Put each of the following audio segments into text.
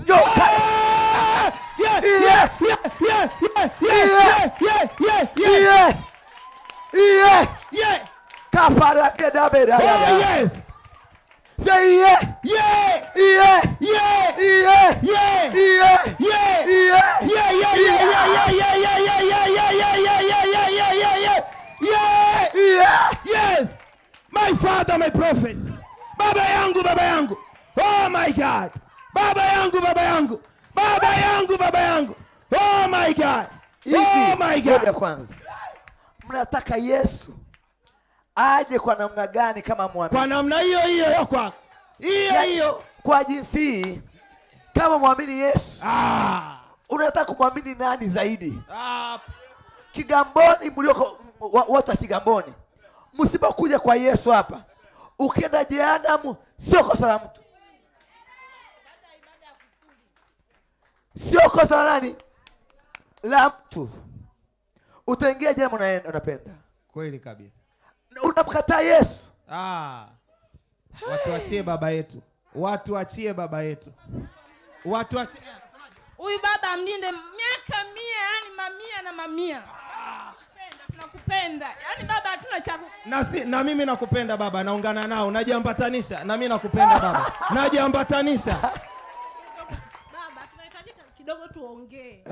nyoka. Kapara kedabera. Yes. Say yeah. Yeah. Yeah. Yeah. Yeah. Yeah. Yeah. Yeah. Yeah. Yeah. Yes. My father, my prophet. Baba yangu, baba yangu. Oh my God. Baba yangu, baba yangu. Baba yangu, baba yangu. Oh my God. Oh my God. Kwanza, mnataka Yesu aje kwa namna gani kama muamini? Kwa namna hiyo hiyo kwa hiyo. Kwa jinsi hii kama muamini Yesu. Unataka kumwamini nani zaidi? Kigamboni mlioko watu wa Kigamboni, msipokuja kwa Yesu hapa, ukienda jehanamu sio kosa la mtu. Sio kosa la nani? La mtu. Utaingia jehanamu unapenda. Kweli kabisa. Unamkataa Yesu. Watu achie baba yetu. Watu achie baba yetu. Watu achie. Huyu baba mlinde miaka 100, yani mamia na mamia. Tunakupenda. Yani baba hatuna cha. Na mimi nakupenda baba, naungana nao, najiambatanisha. Na mimi nakupenda baba. Najiambatanisha. Baba tunahitaji kidogo tuongee.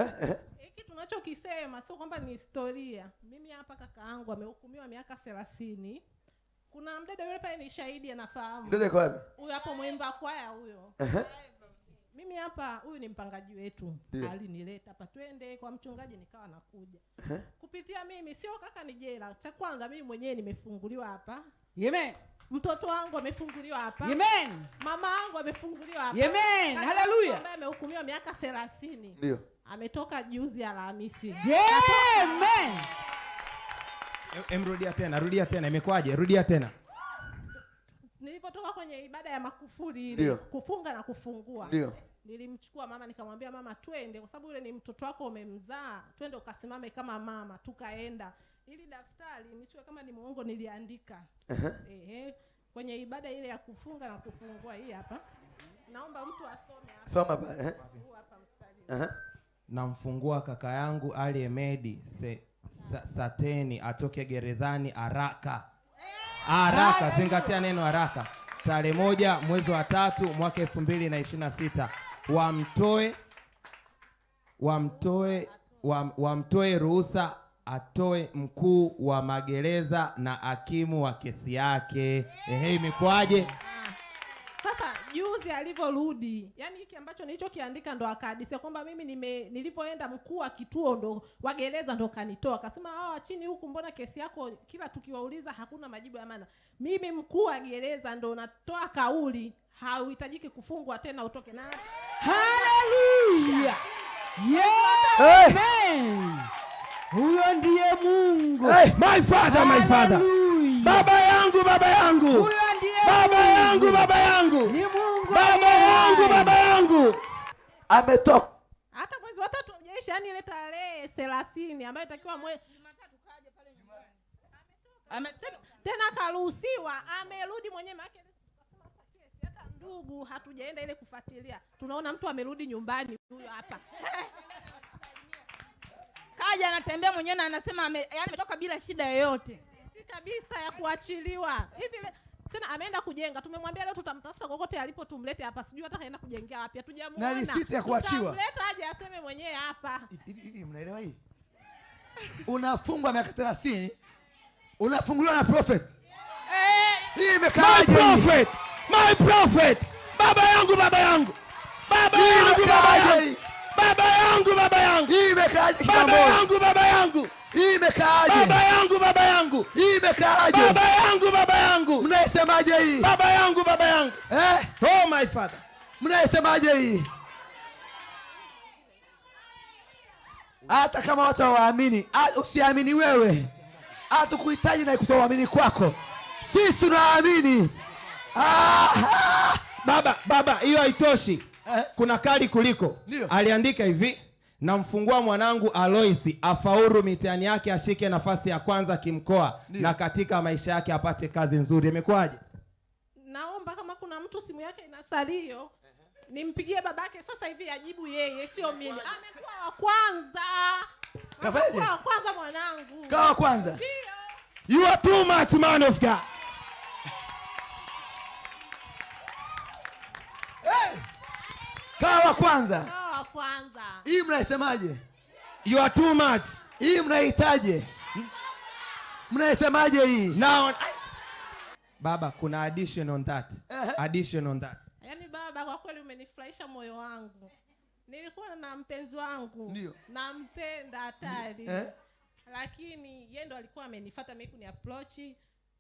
Hiki tunachokisema sio kwamba ni historia. Mimi hapa kakaangu amehukumiwa miaka 30. Kuna mdada yule pale ni shahidi anafahamu. Mdada kwa wapi? Huyu hapo mwimba kwaya huyo. Mimi hapa huyu ni mpangaji wetu. Alinileta hapa twende kwa mchungaji nikawa nakuja. Kupitia mimi sio kaka ni jela. Cha kwanza mimi mwenyewe nimefunguliwa hapa. Amen. Mtoto wangu amefunguliwa hapa. Amen. Mama wangu amefunguliwa hapa. Amen. Hallelujah. Ambaye amehukumiwa miaka 30. Ndio. Ametoka juzi Alhamisi. Amen. Rudia tena. Imekwaje? Rudia tena. Nilipotoka kwenye ibada ya makufuri ile kufunga na kufungua. Ndio. Nilimchukua mama nikamwambia mama twende kwa sababu yule ni mtoto wako umemzaa. Twende ukasimame kama mama. Tukaenda. Ili daftari nichukue kama ni muongo niliandika. Kwenye ibada ile ya kufunga na kufungua hii hapa. Naomba mtu asome hapa. Soma baba. Hapa mstari. Namfungua kaka yangu Ali Emedi Sateni atoke gerezani haraka. Haraka, zingatia neno haraka. Tarehe 1 mwezi wa 3 mwaka 2026. Wamtoe ruhusa atoe mkuu wa magereza na hakimu wa kesi yake. Imekwaje? Sasa juzi alivyorudi, yani hiki ambacho nilichokiandika ndo akahadisia kwamba mimi nilipoenda mkuu wa kituo ndo wa gereza ndo kanitoa. Akasema chini huku mbona kesi yako kila tukiwauliza hakuna majibu ya maana. Mimi mkuu wa gereza ndo natoa kauli hauhitajiki kufungwa tena utoke na. Hallelujah. Amen. Huyo ndiye Mungu. My father, my father. Baba yangu, baba yangu. Huyo ndiye baba yangu, baba yangu. Ni Mungu. Baba yangu, baba yangu. Ametoka. Hata mwezi wa 3 hujaisha, yani ile tarehe 30 ambayo itakiwa Jumatatu kaje pale nyumbani. Tena karuhusiwa, amerudi mwenyewe yake. Hata ndugu hatujaenda ile kufuatilia. Tunaona mtu amerudi nyumbani huyo hapa. Kaja anatembea mwenyewe na anasema yani ametoka bila shida yoyote. Kabisa ya kuachiliwa. Hivi tena ameenda kujenga. Tumemwambia leo tutamtafuta kokote alipo tumlete hapa. Sijui hata kaenda kujengea wapi. Hatujamuona. Na risiti ya kuachiwa. Tutamleta aje aseme mwenyewe hapa. Hivi mnaelewa hii? Unafungwa miaka 30. Unafunguliwa na prophet. Hii imekaaje? My prophet. Baba yangu, baba yangu. Baba yangu, baba yangu. Baba yangu, baba yangu. Hii imekaaje? Baba yangu, baba yangu. Hii imekaaje? Baba yangu, baba yangu. Hii imekaaje? Baba yangu, baba yangu. Mnaisemaje hii? Baba yangu, baba yangu. Oh my father. Mnaisemaje hii? Hata kama watu waamini, usiamini wewe. Hatukuhitaji na kutoamini kwako. Sisi tunaamini. Baba, hiyo haitoshi. Kuna kali kuliko. Aliandika hivi: namfungua mwanangu Aloisi afaulu mitihani yake, ashike nafasi ya kwanza kimkoa na katika maisha yake apate kazi nzuri. Imekwaje? Naomba kama kuna mtu simu yake ina salio nimpigie babake sasa hivi ajibu yeye, sio mimi. Amekuwa wa kwanza. Kafaje? Wa kwanza mwanangu. Kawa kwanza. Ndio. You are too much, man of God. Hey! Kawa kwanza. Kawa kwanza. Hii mnaisemaje? You are too much. Hii mnaitaje? Mnaisemaje hii? Now, Baba, kuna addition on that. Addition on that. Yaani baba, kwa kweli umenifurahisha moyo wangu. Nilikuwa na mpenzi wangu. Ndio. Nampenda hatari. Lakini yeye ndo alikuwa amenifuata mimi kuni approach.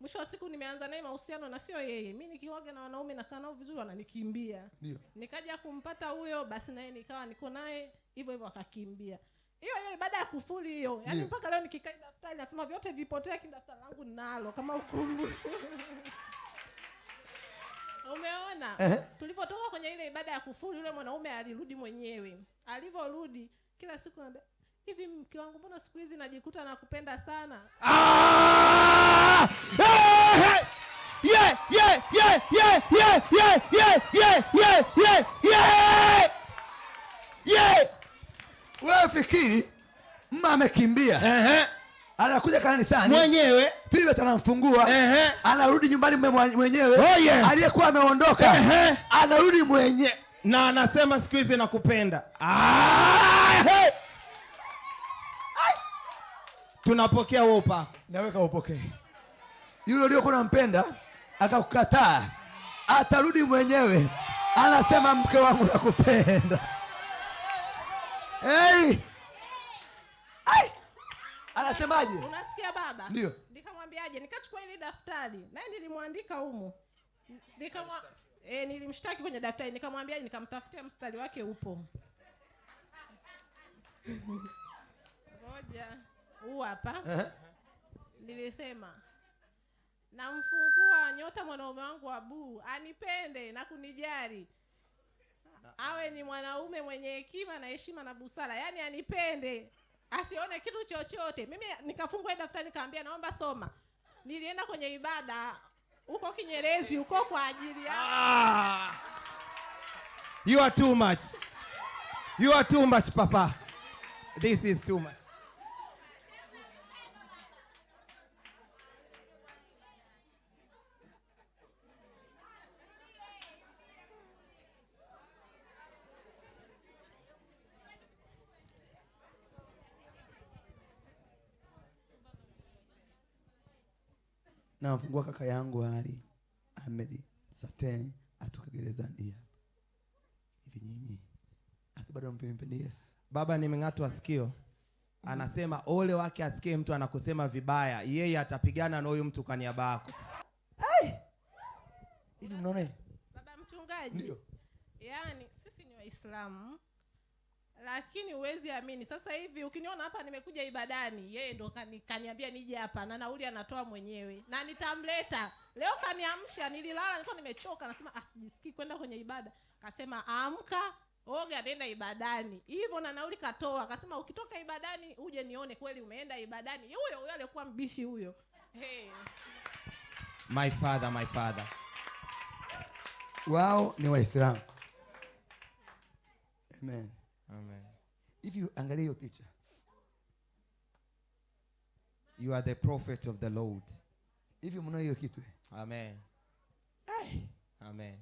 Mwisho wa siku nimeanza naye mahusiano na sio yeye. Mimi nikioga na wanaume na sana vizuri wananikimbia. Ndio. Nikaja kumpata huyo, basi naye nikawa niko naye hivyo hivyo akakimbia. Hiyo baada ya kufuli hiyo. Yaani mpaka leo nikikaa daftari nasema vyote vipotee, daftari langu ninalo kama ukumbusho. Umeona? Tulipotoka kwenye ile ibada ya kufuli, yule mwanaume alirudi mwenyewe. Alivyorudi kila siku anambia, hivi mke wangu mbona siku hizi najikuta nakupenda sana? Wewe fikiri mama amekimbia. Anakuja kanisani mwenyewe, Philip anamfungua, anarudi nyumbani mwenyewe. Aliyekuwa ameondoka anarudi mwenyewe na anasema siku hizi nakupenda. Tunapokea wewe upako. Naweka upokee. Yule uliokuwa unampenda akakukataa, atarudi mwenyewe anasema mke wangu nakupenda. Hey! Anasemaje? Unasikia baba? Ndio. Nikamwambiaje? Nikachukua ile daftari. Naye nilimwandika humo. Nilimshtaki kwenye daftari. Nikamwambiaje? Nikamtafutia mstari wake upo. Ngoja. Huu hapa. Nilisema namfungua nyota mwanaume wangu Abu anipende na kunijali. Awe ni mwanaume mwenye hekima na heshima na busara. Yaani anipende. Asione kitu chochote. Mimi nikafungua daftari nikamwambia naomba soma. Nilienda kwenye ibada huko Kinyerezi huko kwa ajili ya You are too much. You are too much, Papa. This is too much. Na mfungua kaka yangu Ali Ahmed Sateni atoka gerezani hapa. Hivi nyinyi bado mpende Yesu? Baba, nimeng'atwa sikio. Anasema ole wake asikie mtu anakusema vibaya, yeye atapigana na huyo mtu kwa niaba yako. Hivi mnaona? Baba mchungaji. Ndio. Yaani sisi ni Waislamu. Lakini uwezi amini. Sasa hivi ukiniona hapa nimekuja ibadani, yeye ndo kaniambia nije hapa na nauli anatoa mwenyewe. Na nitamleta. Leo kaniamsha, nililala nilikuwa nimechoka, nasema sijisikii kwenda kwenye ibada. Akasema amka, oga nenda ibadani. Hivyo na nauli katoa. Akasema ukitoka ibadani uje nione kweli umeenda ibadani. Huyo alikuwa mbishi huyo. My father, my father. Wao ni Waislamu. Amen. Amen. If you angalia hiyo picha. You are the prophet of the Lord. Hivi mnaona hiyo kitu? Amen. Amen.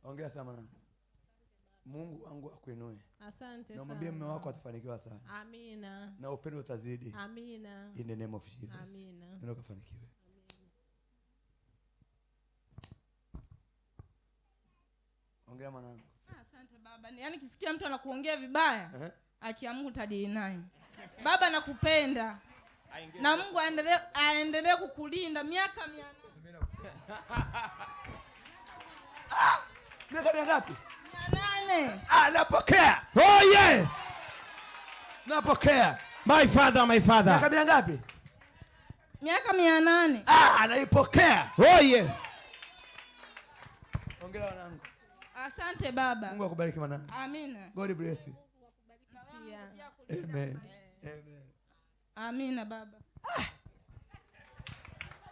Ongea sana mwanangu. Mungu wangu akuinue. Asante sana. Na mwambie mume wako atafanikiwa sana. Amina. Na upendo utazidi. Amina. In the name of Jesus. Amina. Neno kafanikiwe. Ongea mwanangu. Asante baba. Yaani kisikia mtu anakuongea vibaya, akiamua utadili naye. Baba nakupenda. Na Mungu aendelee kukulinda miaka 400. Miaka mingapi? 800. Napokea. Oh yes. Napokea. My father, my father. Miaka mingapi? Miaka 800. Anaipokea. Oh yes. Ongea wanangu. Asante baba. Mungu akubariki mwanangu. Amina. God bless you. Yeah. Amen. Amen. Amina baba.